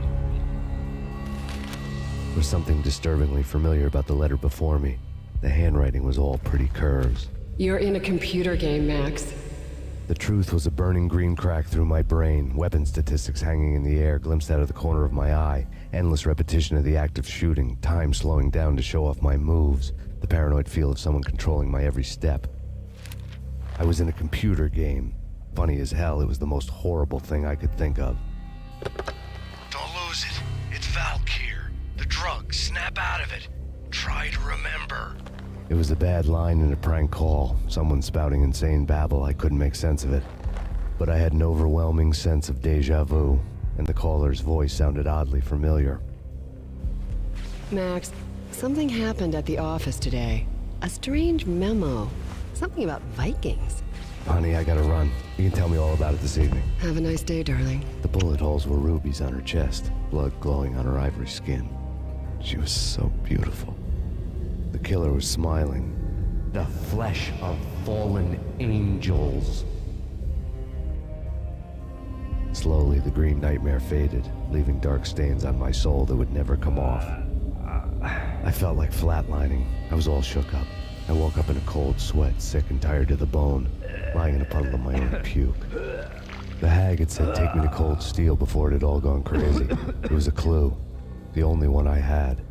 There was something disturbingly familiar about the letter before me. The handwriting was all pretty curves. You're in a computer game, Max. The truth was a burning green crack through my brain, weapon statistics hanging in the air, glimpsed out of the corner of my eye, endless repetition of the act of shooting, time slowing down to show off my moves, the paranoid feel of someone controlling my every step. I was in a computer game. Funny as hell, it was the most horrible thing I could think of. Don't lose it. It's Valkyr. The drug. Snap out of it. Try to remember. It was a bad line in a prank call, someone spouting insane babble. I couldn't make sense of it. But I had an overwhelming sense of deja vu, and the caller's voice sounded oddly familiar. Max, something happened at the office today. A strange memo. Something about Vikings. Honey, I gotta run. You can tell me all about it this evening. Have a nice day, darling. The bullet holes were rubies on her chest, blood glowing on her ivory skin. She was so beautiful. The killer was smiling. The flesh of fallen angels. Slowly, the green nightmare faded, leaving dark stains on my soul that would never come off. I felt like flatlining. I was all shook up. I woke up in a cold sweat, sick and tired to the bone, lying in a puddle of my own puke. The hag had said take me to Cold Steel before it had all gone crazy. It was a clue, the only one I had.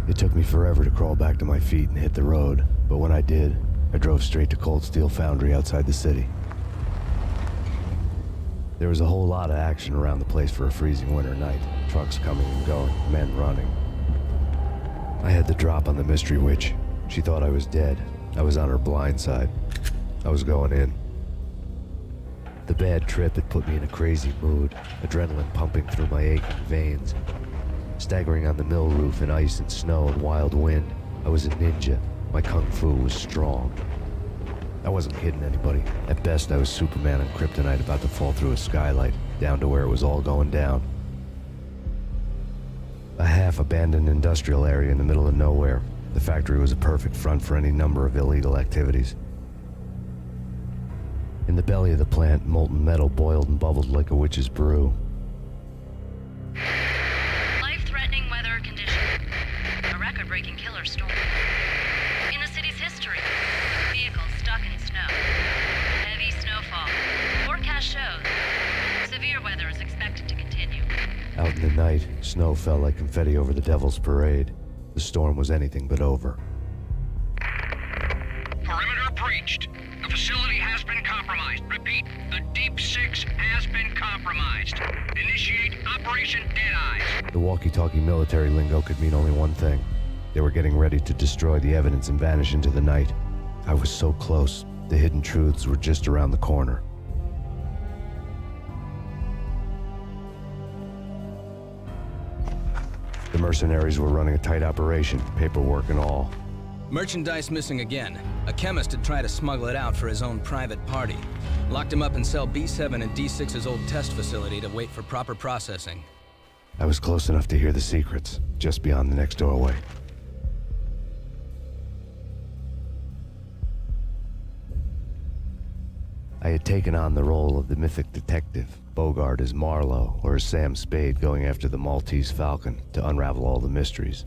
It took me forever to crawl back to my feet and hit the road, but when I did, I drove straight to Cold Steel Foundry outside the city. There was a whole lot of action around the place for a freezing winter night. Trucks coming and going, men running. I had the drop on the mystery witch. She thought I was dead. I was on her blind side. I was going in. The bad trip had put me in a crazy mood, adrenaline pumping through my aching veins. Staggering on the mill roof in ice and snow and wild wind, I was a ninja. My kung fu was strong. I wasn't kidding anybody. At best, I was Superman on kryptonite about to fall through a skylight, down to where it was all going down. A half-abandoned industrial area in the middle of nowhere. The factory was a perfect front for any number of illegal activities. In the belly of the plant, molten metal boiled and bubbled like a witch's brew. Life-threatening weather conditions. A record-breaking killer storm. In the city's history, vehicles stuck in snow. Heavy snowfall. Forecast shows severe weather is expected to continue. Out in the night, snow fell like confetti over the Devil's Parade. The storm was anything but over. Perimeter breached. The facility has been compromised. Repeat, the Deep Six has been compromised. Initiate Operation Deadeyes. The walkie-talkie military lingo could mean only one thing. They were getting ready to destroy the evidence and vanish into the night. I was so close. The hidden truths were just around the corner. The mercenaries were running a tight operation, paperwork and all. Merchandise missing again. A chemist had tried to smuggle it out for his own private party. Locked him up in cell B7 and D6's old test facility to wait for proper processing. I was close enough to hear the secrets, just beyond the next doorway. I had taken on the role of the mythic detective, Bogart as Marlowe or as Sam Spade going after the Maltese Falcon to unravel all the mysteries.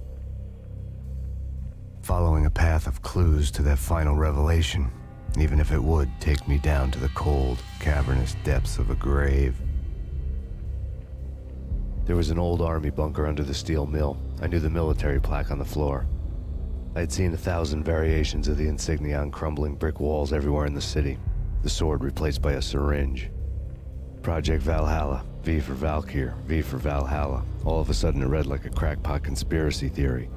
Following a path of clues to that final revelation, even if it would take me down to the cold, cavernous depths of a grave. There was an old army bunker under the steel mill. I knew the military plaque on the floor. I had seen 1,000 variations of the insignia on crumbling brick walls everywhere in the city. The sword replaced by a syringe. Project Valhalla, V for Valkyr, V for Valhalla. All of a sudden it read like a crackpot conspiracy theory.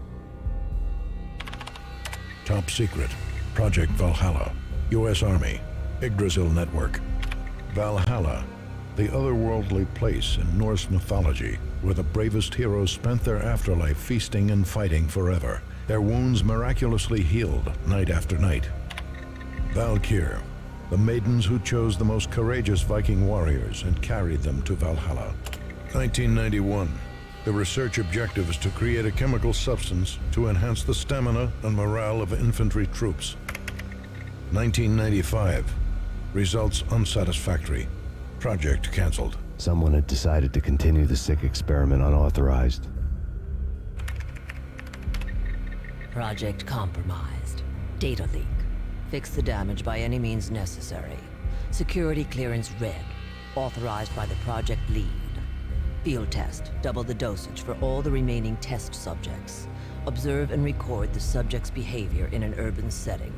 Top secret. Project Valhalla. U.S. Army. Yggdrasil Network. Valhalla. The otherworldly place in Norse mythology where the bravest heroes spent their afterlife feasting and fighting forever. Their wounds miraculously healed night after night. Valkyr. The maidens who chose the most courageous Viking warriors and carried them to Valhalla. 1991. The research objective is to create a chemical substance to enhance the stamina and morale of infantry troops. 1995. Results unsatisfactory. Project cancelled. Someone had decided to continue the sick experiment unauthorized. Project compromised. Data leak. Fix the damage by any means necessary. Security clearance red. Authorized by the project lead. Field test. Double the dosage for all the remaining test subjects. Observe and record the subject's behavior in an urban setting.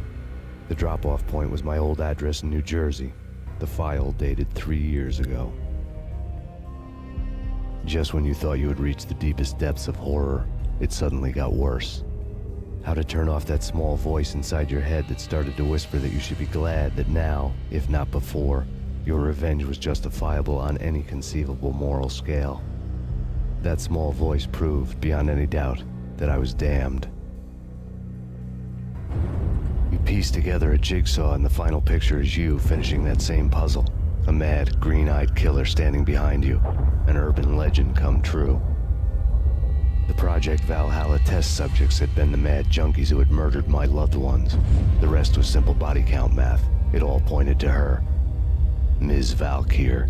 The drop-off point was my old address in New Jersey. The file dated 3 years ago. Just when you thought you had reached the deepest depths of horror, it suddenly got worse. How to turn off that small voice inside your head that started to whisper that you should be glad that now, if not before, your revenge was justifiable on any conceivable moral scale. That small voice proved, beyond any doubt, that I was damned. You piece together a jigsaw and the final picture is you finishing that same puzzle. A mad, green-eyed killer standing behind you. An urban legend come true. The Project Valhalla test subjects had been the mad junkies who had murdered my loved ones. The rest was simple body count math. It all pointed to her. Ms. Valkyr.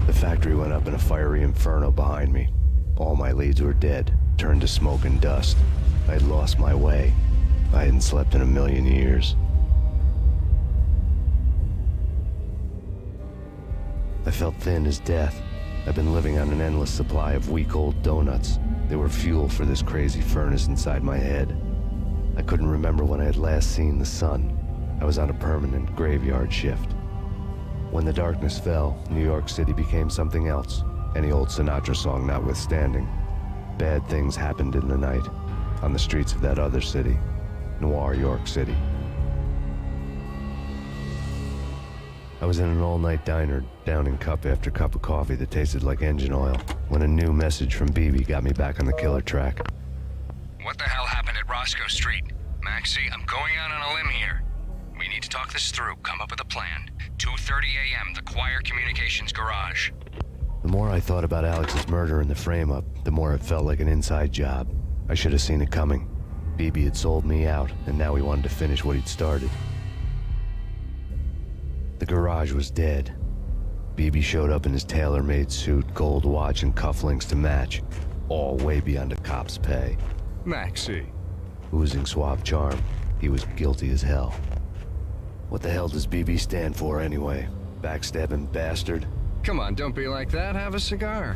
The factory went up in a fiery inferno behind me. All my leads were dead, turned to smoke and dust. I had lost my way. I hadn't slept in 1,000,000 years. I felt thin as death. I've been living on an endless supply of week-old donuts. They were fuel for this crazy furnace inside my head. I couldn't remember when I had last seen the sun. I was on a permanent graveyard shift. When the darkness fell, New York City became something else, any old Sinatra song notwithstanding. Bad things happened in the night, on the streets of that other city, Noir York City. I was in an all-night diner, downing cup after cup of coffee that tasted like engine oil, when a new message from BB got me back on the killer track. What the hell happened at Roscoe Street? Maxie, I'm going out on a limb here. We need to talk this through, come up with a plan. 2:30 a.m., the Choir Communications Garage. The more I thought about Alex's murder and the frame-up, the more it felt like an inside job. I should have seen it coming. BB had sold me out, and now he wanted to finish what he'd started. The garage was dead. BB showed up in his tailor-made suit, gold watch, and cufflinks to match, all way beyond a cop's pay. Maxie. Oozing suave charm, he was guilty as hell. What the hell does BB stand for anyway? Backstabbing bastard? Come on, don't be like that. Have a cigar.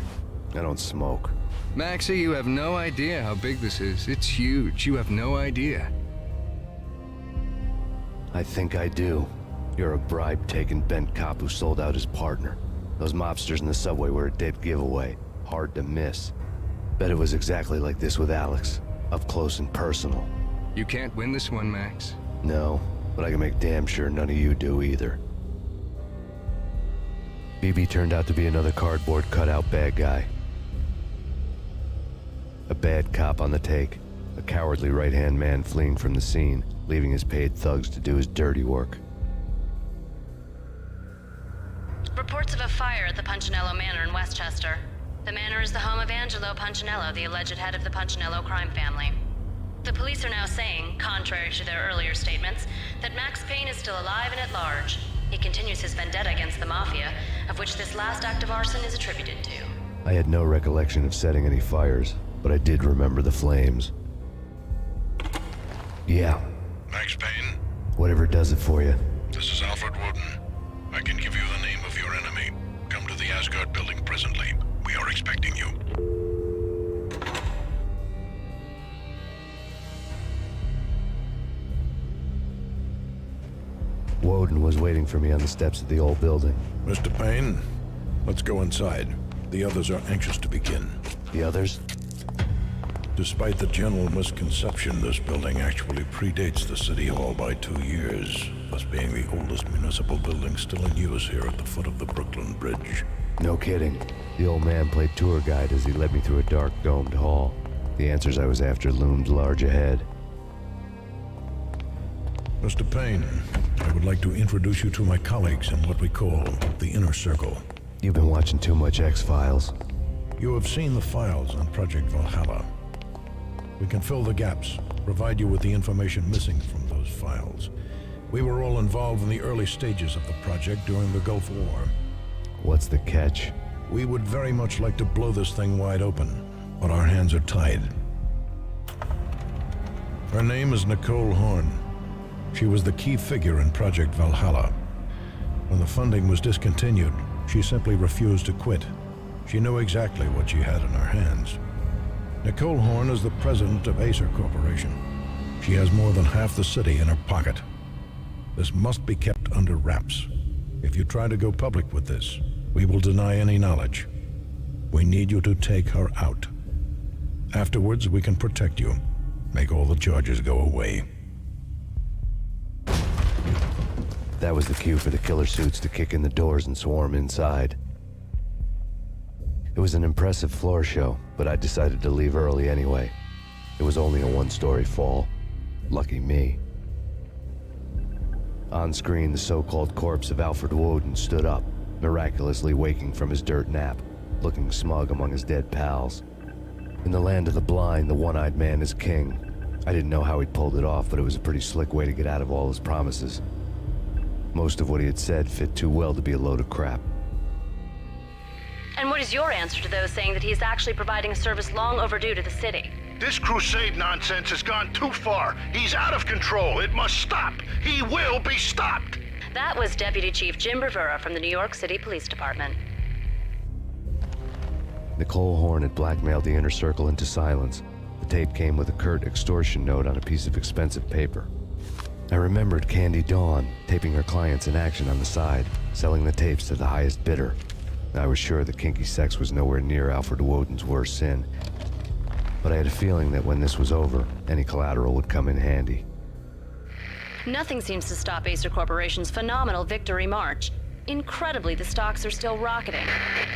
I don't smoke. Maxie, you have no idea how big this is. It's huge. You have no idea. I think I do. You're a bribe-taking bent cop who sold out his partner. Those mobsters in the subway were a dead giveaway. Hard to miss. Bet it was exactly like this with Alex. Up close and personal. You can't win this one, Max. No, but I can make damn sure none of you do either. BB turned out to be another cardboard cutout bad guy. A bad cop on the take. A cowardly right-hand man fleeing from the scene, leaving his paid thugs to do his dirty work. Reports of a fire at the Punchinello Manor in Westchester. The manor is the home of Angelo Punchinello, the alleged head of the Punchinello crime family. The police are now saying, contrary to their earlier statements, that Max Payne is still alive and at large. He continues his vendetta against the Mafia, of which this last act of arson is attributed to. I had no recollection of setting any fires, but I did remember the flames. Yeah. Max Payne? Whatever does it for you. This is Alfred Woden. I can give you the name of your enemy. Come to the Asgard building presently. We are expecting you. Woden was waiting for me on the steps of the old building. Mr. Payne, let's go inside. The others are anxious to begin. The others? Despite the general misconception, this building actually predates the City Hall by 2 years, thus being the oldest municipal building still in use here at the foot of the Brooklyn Bridge. No kidding. The old man played tour guide as he led me through a dark domed hall. The answers I was after loomed large ahead. Mr. Payne, I would like to introduce you to my colleagues in what we call the Inner Circle. You've been watching too much X-Files. You have seen the files on Project Valhalla. We can fill the gaps, provide you with the information missing from those files. We were all involved in the early stages of the project during the Gulf War. What's the catch? We would very much like to blow this thing wide open, but our hands are tied. Her name is Nicole Horn. She was the key figure in Project Valhalla. When the funding was discontinued, she simply refused to quit. She knew exactly what she had in her hands. Nicole Horn is the president of Acer Corporation. She has more than half the city in her pocket. This must be kept under wraps. If you try to go public with this, we will deny any knowledge. We need you to take her out. Afterwards, we can protect you. Make all the charges go away. That was the cue for the killer suits to kick in the doors and swarm inside. It was an impressive floor show, but I decided to leave early anyway. It was only a one-story fall. Lucky me. On screen, the so-called corpse of Alfred Woden stood up, miraculously waking from his dirt nap, looking smug among his dead pals. In the land of the blind, the one-eyed man is king. I didn't know how he'd pulled it off, but it was a pretty slick way to get out of all his promises. Most of what he had said fit too well to be a load of crap. And what is your answer to those saying that he is actually providing a service long overdue to the city? This crusade nonsense has gone too far. He's out of control. It must stop. He will be stopped. That was Deputy Chief Jim Rivera from the New York City Police Department. Nicole Horn had blackmailed the Inner Circle into silence. The tape came with a curt extortion note on a piece of expensive paper. I remembered Candy Dawn taping her clients in action on the side, selling the tapes to the highest bidder. I was sure that kinky sex was nowhere near Alfred Woden's worst sin, but I had a feeling that when this was over, any collateral would come in handy. Nothing seems to stop Acer Corporation's phenomenal victory march. Incredibly, the stocks are still rocketing.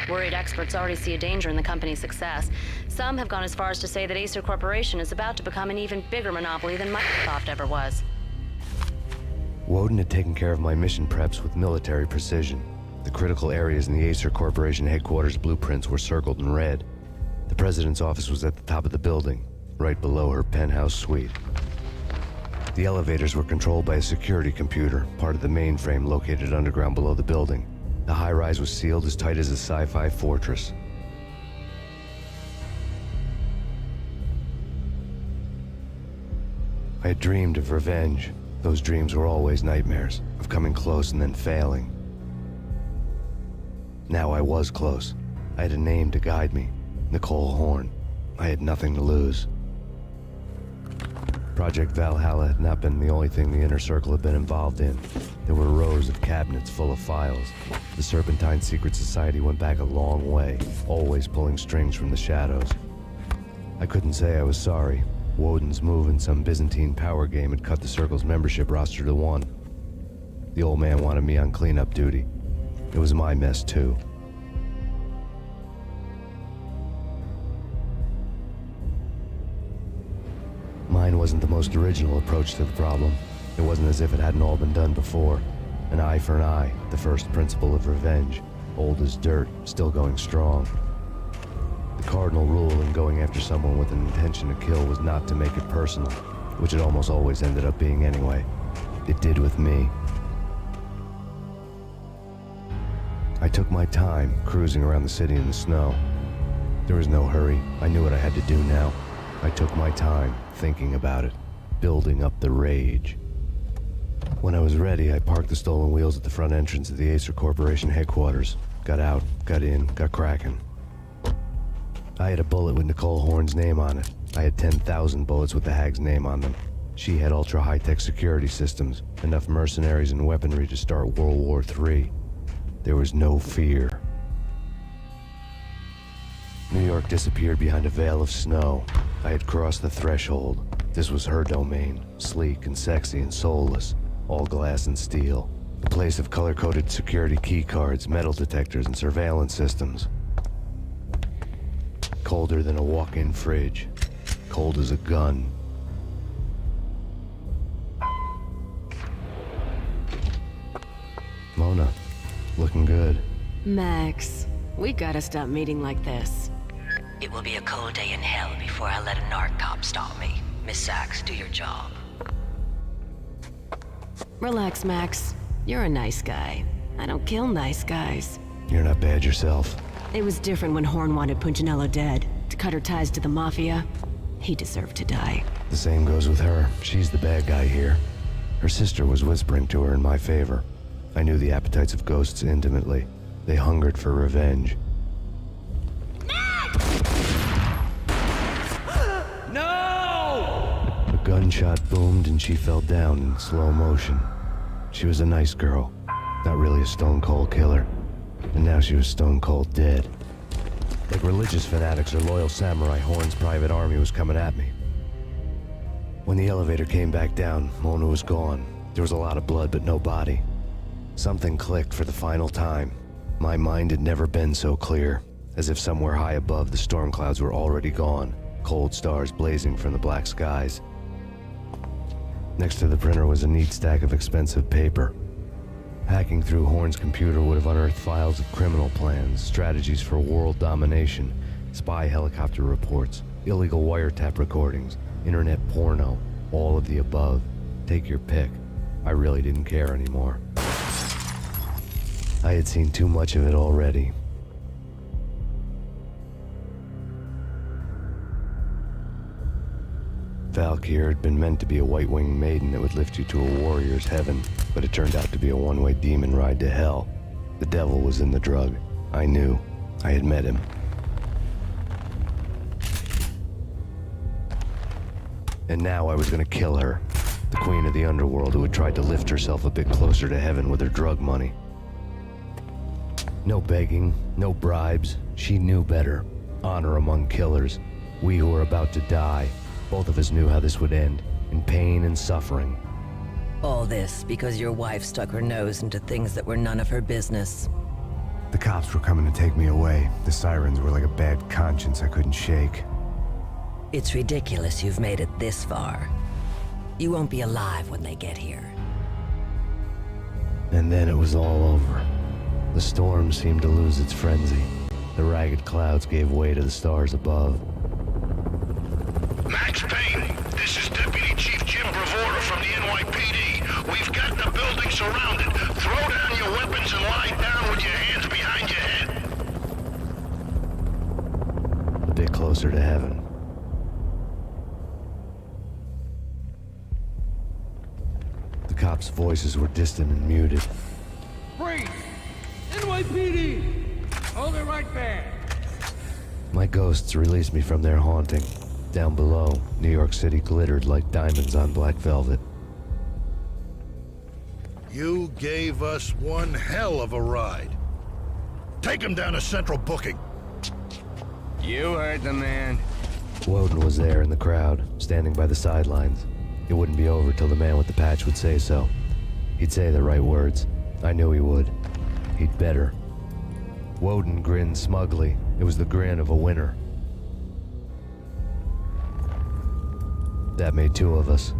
Worried experts already see a danger in the company's success. Some have gone as far as to say that Acer Corporation is about to become an even bigger monopoly than Microsoft ever was. Woden had taken care of my mission preps with military precision. The critical areas in the Acer Corporation headquarters blueprints were circled in red. The president's office was at the top of the building, right below her penthouse suite. The elevators were controlled by a security computer, part of the mainframe located underground below the building. The high-rise was sealed as tight as a sci-fi fortress. I had dreamed of revenge. Those dreams were always nightmares, of coming close and then failing. Now I was close. I had a name to guide me, Nicole Horn. I had nothing to lose. Project Valhalla had not been the only thing the Inner Circle had been involved in. There were rows of cabinets full of files. The Serpentine Secret Society went back a long way, always pulling strings from the shadows. I couldn't say I was sorry. Woden's move in some Byzantine power game had cut the Circle's membership roster to 1. The old man wanted me on cleanup duty. It was my mess, too. Mine wasn't the most original approach to the problem. It wasn't as if it hadn't all been done before. An eye for an eye, the first principle of revenge. Old as dirt, still going strong. The cardinal rule in going after someone with an intention to kill was not to make it personal, which it almost always ended up being anyway. It did with me. took my time, cruising around the city in the snow. There was no hurry. I knew what I had to do now. I took my time, thinking about it, building up the rage. When I was ready, I parked the stolen wheels at the front entrance of the Acer Corporation headquarters. Got out, got in, got cracking. I had a bullet with Nicole Horn's name on it. I had 10,000 bullets with the hag's name on them. She had ultra-high-tech security systems, enough mercenaries and weaponry to start World War III. There was no fear. New York disappeared behind a veil of snow. I had crossed the threshold. This was her domain, sleek and sexy and soulless, all glass and steel. A place of color-coded security keycards, metal detectors, and surveillance systems. Colder than a walk-in fridge. Cold as a gun. Mona, looking good. Max, we gotta stop meeting like this. It will be a cold day in hell before I let a narc cop stop me. Miss Sachs, do your job. Relax, Max. You're a nice guy. I don't kill nice guys. You're not bad yourself. It was different when Horn wanted Punchinello dead. To cut her ties to the Mafia. He deserved to die. The same goes with her. She's the bad guy here. Her sister was whispering to her in my favor. I knew the appetites of ghosts intimately. They hungered for revenge. No! A gunshot boomed and she fell down in slow motion. She was a nice girl, not really a stone-cold killer. And now she was stone-cold dead. Like religious fanatics or loyal samurai, Horn's private army was coming at me. When the elevator came back down, Mona was gone. There was a lot of blood, but no body. Something clicked for the final time. My mind had never been so clear, as if somewhere high above the storm clouds were already gone, cold stars blazing from the black skies. Next to the printer was a neat stack of expensive paper. Hacking through Horn's computer would have unearthed files of criminal plans, strategies for world domination, spy helicopter reports, illegal wiretap recordings, internet porno, all of the above. Take your pick. I really didn't care anymore. I had seen too much of it already. Valkyr had been meant to be a white-winged maiden that would lift you to a warrior's heaven, but it turned out to be a one-way demon ride to hell. The devil was in the drug. I knew. I had met him. And now I was gonna kill her. The queen of the underworld who had tried to lift herself a bit closer to heaven with her drug money. No begging, no bribes. She knew better. Honor among killers. We who were about to die. Both of us knew how this would end, in pain and suffering. All this because your wife stuck her nose into things that were none of her business. The cops were coming to take me away. The sirens were like a bad conscience I couldn't shake. It's ridiculous you've made it this far. You won't be alive when they get here. And then it was all over. The storm seemed to lose its frenzy. The ragged clouds gave way to the stars above. Max Payne, this is Deputy Chief Jim Bravura from the NYPD. We've got the building surrounded. Throw down your weapons and lie down with your hands behind your head. A bit closer to heaven. The cops' voices were distant and muted. Freeze! NYPD! Hold it right there! My ghosts released me from their haunting. Down below, New York City glittered like diamonds on black velvet. You gave us one hell of a ride. Take him down to Central Booking. You heard the man. Woden was there in the crowd, standing by the sidelines. It wouldn't be over till the man with the patch would say so. He'd say the right words. I knew he would. He'd better. Woden grinned smugly. It was the grin of a winner. That made two of us.